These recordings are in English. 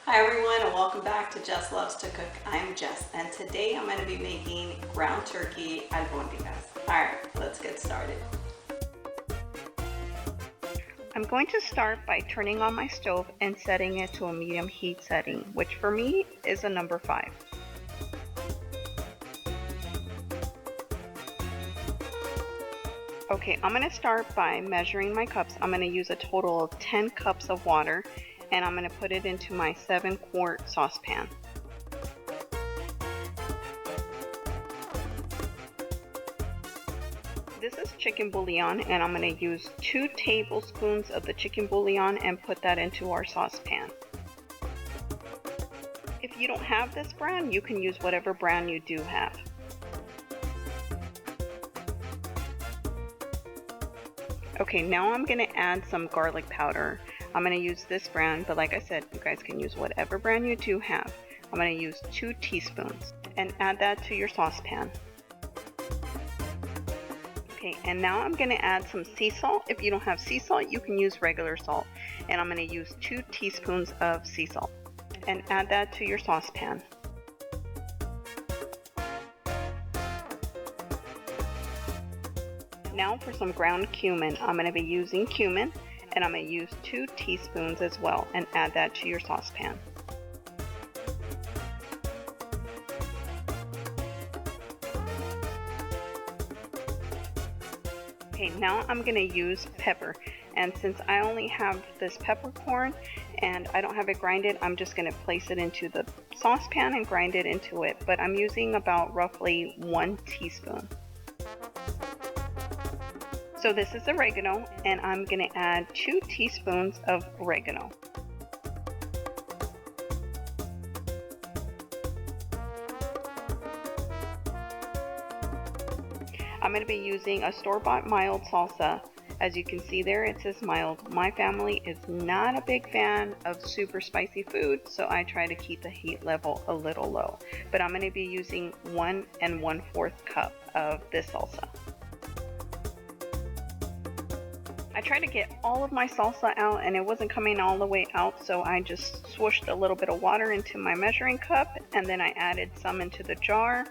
Hi everyone, and welcome back to Jess Loves to Cook. I'm Jess, and today I'm going to be making ground turkey albondigas. Alright, let's get started. I'm going to start by turning on my stove and setting it to a medium heat setting, which for me is a number 5. Okay, I'm going to start by measuring my cups. I'm going to use a total of 10 cups of water, and I'm going to put it into my 7-quart saucepan. This is chicken bouillon, and I'm going to use 2 tablespoons of the chicken bouillon and put that into our saucepan. If you don't have this brand, you can use whatever brand you do have. Okay, now I'm going to add some garlic powder. I'm going to use this brand, but like I said, you guys can use whatever brand you do have. I'm going to use 2 teaspoons and add that to your saucepan. Okay, and now I'm going to add some sea salt. If you don't have sea salt, you can use regular salt. And I'm going to use 2 teaspoons of sea salt and add that to your saucepan. Now for some ground cumin. I'm going to be using cumin, and I'm going to use 2 teaspoons as well and add that to your saucepan. Okay, now I'm going to use pepper, and since I only have this peppercorn and I don't have it grinded, I'm just going to place it into the saucepan and grind it into it, but I'm using about roughly 1 teaspoon. So this is oregano, and I'm going to add 2 teaspoons of oregano. I'm going to be using a store-bought mild salsa. As you can see there, it says mild. My family is not a big fan of super spicy food, so I try to keep the heat level a little low. But I'm going to be using 1 1/4 cup of this salsa. I tried to get all of my salsa out and it wasn't coming all the way out, so I just swooshed a little bit of water into my measuring cup, and then I added some into the jar,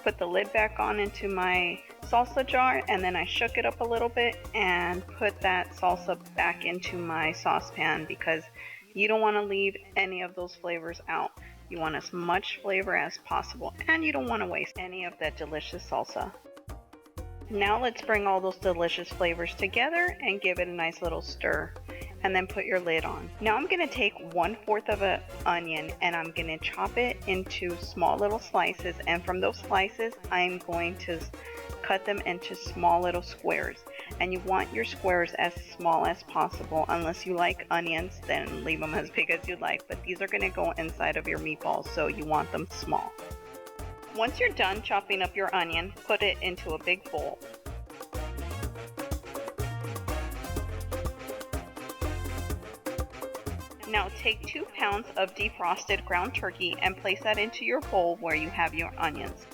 put the lid back on into my salsa jar, and then I shook it up a little bit and put that salsa back into my saucepan because you don't want to leave any of those flavors out. You want as much flavor as possible, and you don't want to waste any of that delicious salsa. Now let's bring all those delicious flavors together and give it a nice little stir, and then put your lid on. Now I'm going to take 1/4 of an onion and I'm going to chop it into small little slices, and from those slices I'm going to cut them into small little squares, and you want your squares as small as possible. Unless you like onions, then leave them as big as you like, but these are going to go inside of your meatballs, so you want them small. Once you're done chopping up your onion, put it into a big bowl. Now take 2 pounds of defrosted ground turkey and place that into your bowl where you have your onions.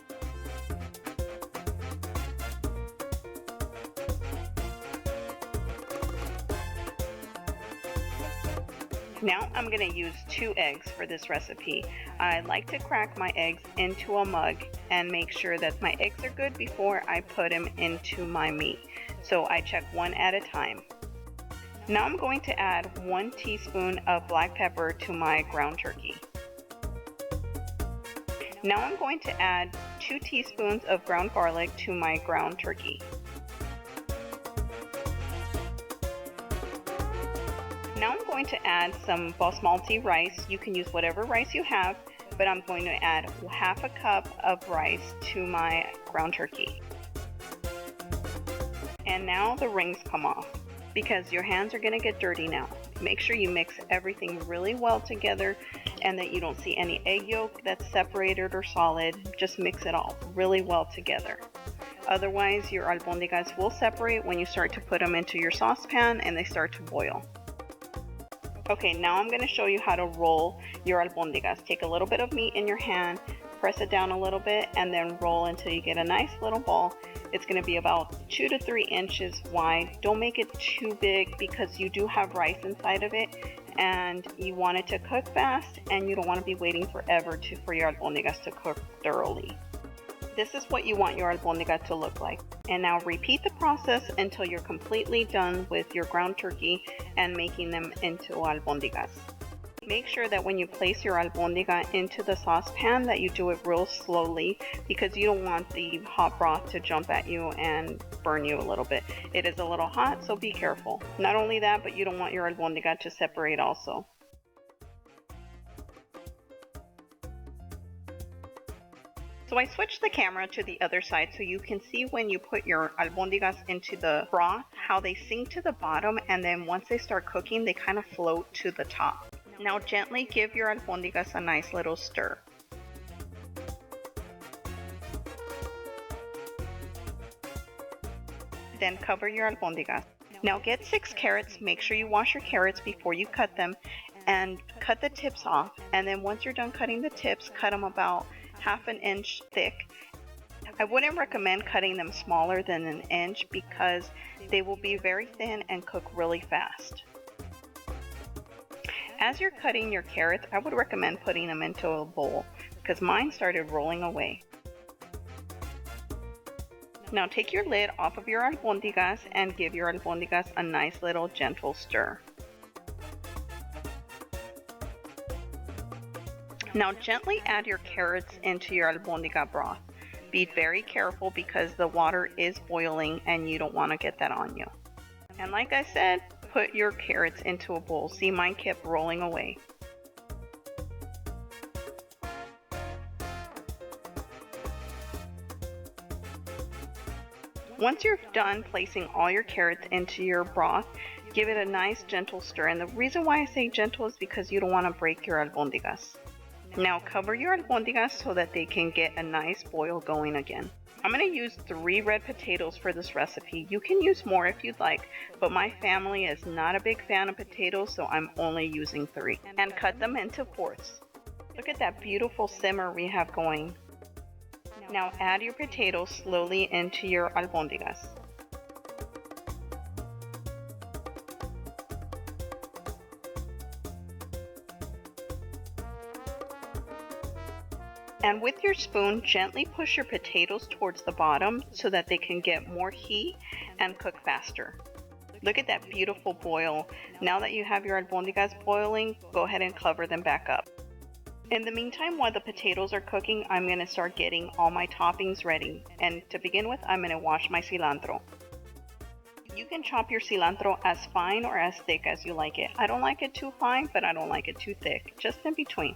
Now I'm going to use 2 eggs for this recipe. I like to crack my eggs into a mug and make sure that my eggs are good before I put them into my meat. So I check one at a time. Now I'm going to add 1 teaspoon of black pepper to my ground turkey. Now I'm going to add 2 teaspoons of ground garlic to my ground turkey. Now I'm going to add some basmati rice. You can use whatever rice you have, but I'm going to add 1/2 cup of rice to my ground turkey. And now the rings come off because your hands are going to get dirty now. Make sure you mix everything really well together and that you don't see any egg yolk that's separated or solid. Just mix it all really well together. Otherwise, your albondigas will separate when you start to put them into your saucepan and they start to boil. Okay, now I'm going to show you how to roll your albondigas. Take a little bit of meat in your hand, press it down a little bit, and then roll until you get a nice little ball. It's going to be about 2 to 3 inches wide. Don't make it too big because you do have rice inside of it, and you want it to cook fast, and you don't want to be waiting forever for your albondigas to cook thoroughly. This is what you want your albondiga to look like. And now repeat the process until you're completely done with your ground turkey and making them into albondigas. Make sure that when you place your albondiga into the saucepan that you do it real slowly, because you don't want the hot broth to jump at you and burn you a little bit. It is a little hot, so be careful. Not only that, but you don't want your albondiga to separate also. So I switched the camera to the other side so you can see when you put your albondigas into the broth, how they sink to the bottom, and then once they start cooking, they kind of float to the top. Now gently give your albondigas a nice little stir. Then cover your albondigas. Now get 6 carrots. Make sure you wash your carrots before you cut them, and cut the tips off. And then once you're done cutting the tips, cut them about ½ inch thick. I wouldn't recommend cutting them smaller than an inch because they will be very thin and cook really fast. As you're cutting your carrots, I would recommend putting them into a bowl because mine started rolling away. Now take your lid off of your albondigas and give your albondigas a nice little gentle stir. Now gently add your carrots into your albondiga broth. Be very careful because the water is boiling and you don't want to get that on you. And like I said, put your carrots into a bowl. See, mine kept rolling away. Once you're done placing all your carrots into your broth, give it a nice gentle stir. And the reason why I say gentle is because you don't want to break your albondigas. Now cover your albondigas so that they can get a nice boil going again. I'm going to use 3 red potatoes for this recipe. You can use more if you'd like, but my family is not a big fan of potatoes, so I'm only using 3. And cut them into fourths. Look at that beautiful simmer we have going. Now add your potatoes slowly into your albondigas. And with your spoon, gently push your potatoes towards the bottom so that they can get more heat and cook faster. Look at that beautiful boil. Now that you have your albondigas boiling, go ahead and cover them back up. In the meantime, while the potatoes are cooking, I'm going to start getting all my toppings ready. And to begin with, I'm going to wash my cilantro. You can chop your cilantro as fine or as thick as you like it. I don't like it too fine, but I don't like it too thick, just in between.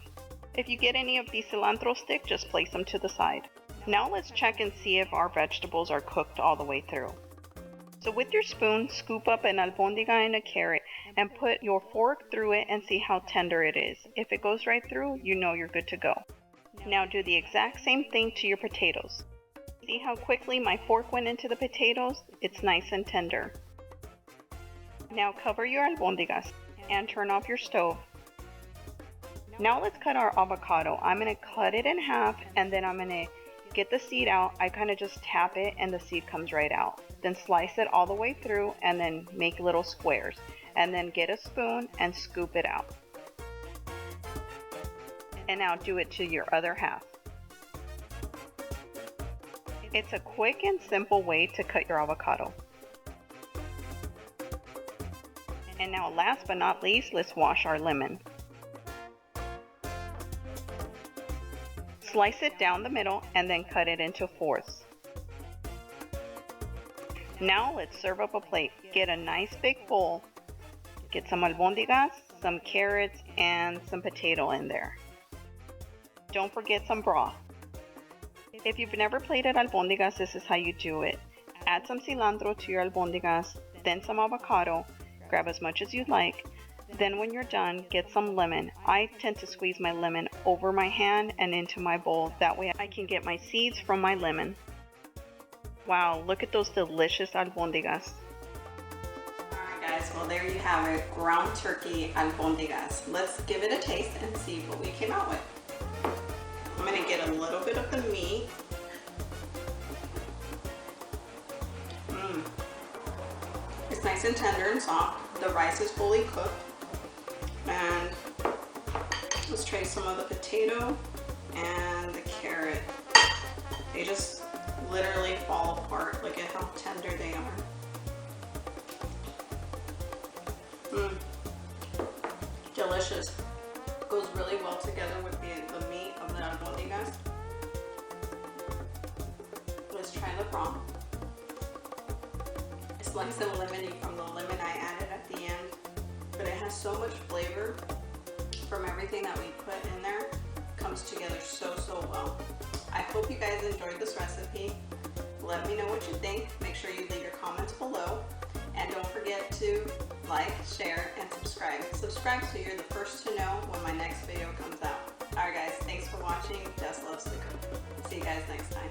If you get any of these cilantro sticks, just place them to the side. Now let's check and see if our vegetables are cooked all the way through. So with your spoon, scoop up an albondiga and a carrot and put your fork through it and see how tender it is. If it goes right through, you know you're good to go. Now do the exact same thing to your potatoes. See how quickly my fork went into the potatoes? It's nice and tender. Now cover your albondigas and turn off your stove. Now let's cut our avocado. I'm going to cut it in half and then I'm going to get the seed out. I kind of just tap it and the seed comes right out. Then slice it all the way through and then make little squares. And then get a spoon and scoop it out. And now do it to your other half. It's a quick and simple way to cut your avocado. And now last but not least, let's wash our lemon. Slice it down the middle and then cut it into fourths. Now let's serve up a plate. Get a nice big bowl. Get some albondigas, some carrots, and some potato in there. Don't forget some broth. If you've never plated albondigas, this is how you do it. Add some cilantro to your albondigas, then some avocado. Grab as much as you'd like. Then when you're done, get some lemon. I tend to squeeze my lemon over my hand and into my bowl. That way I can get my seeds from my lemon. Wow, look at those delicious albondigas. Alright guys, well there you have it. Ground turkey albondigas. Let's give it a taste and see what we came out with. I'm going to get a little bit of the meat. It's nice and tender and soft. The rice is fully cooked. And Let's try some of the potato and the carrot. They just literally fall apart. Look at how tender they are. Delicious. Goes really well together with the meat of the albondigas. Let's try the broth. It's like some lemony from the lemon I added at the end, but it has so much flavor from everything that we put in there. It comes together so well. I hope you guys enjoyed this recipe. Let me know what you think. Make sure you leave your comments below. And don't forget to like, share, and subscribe. Subscribe so you're the first to know when my next video comes out. Alright guys, thanks for watching. Jess loves to cook. See you guys next time.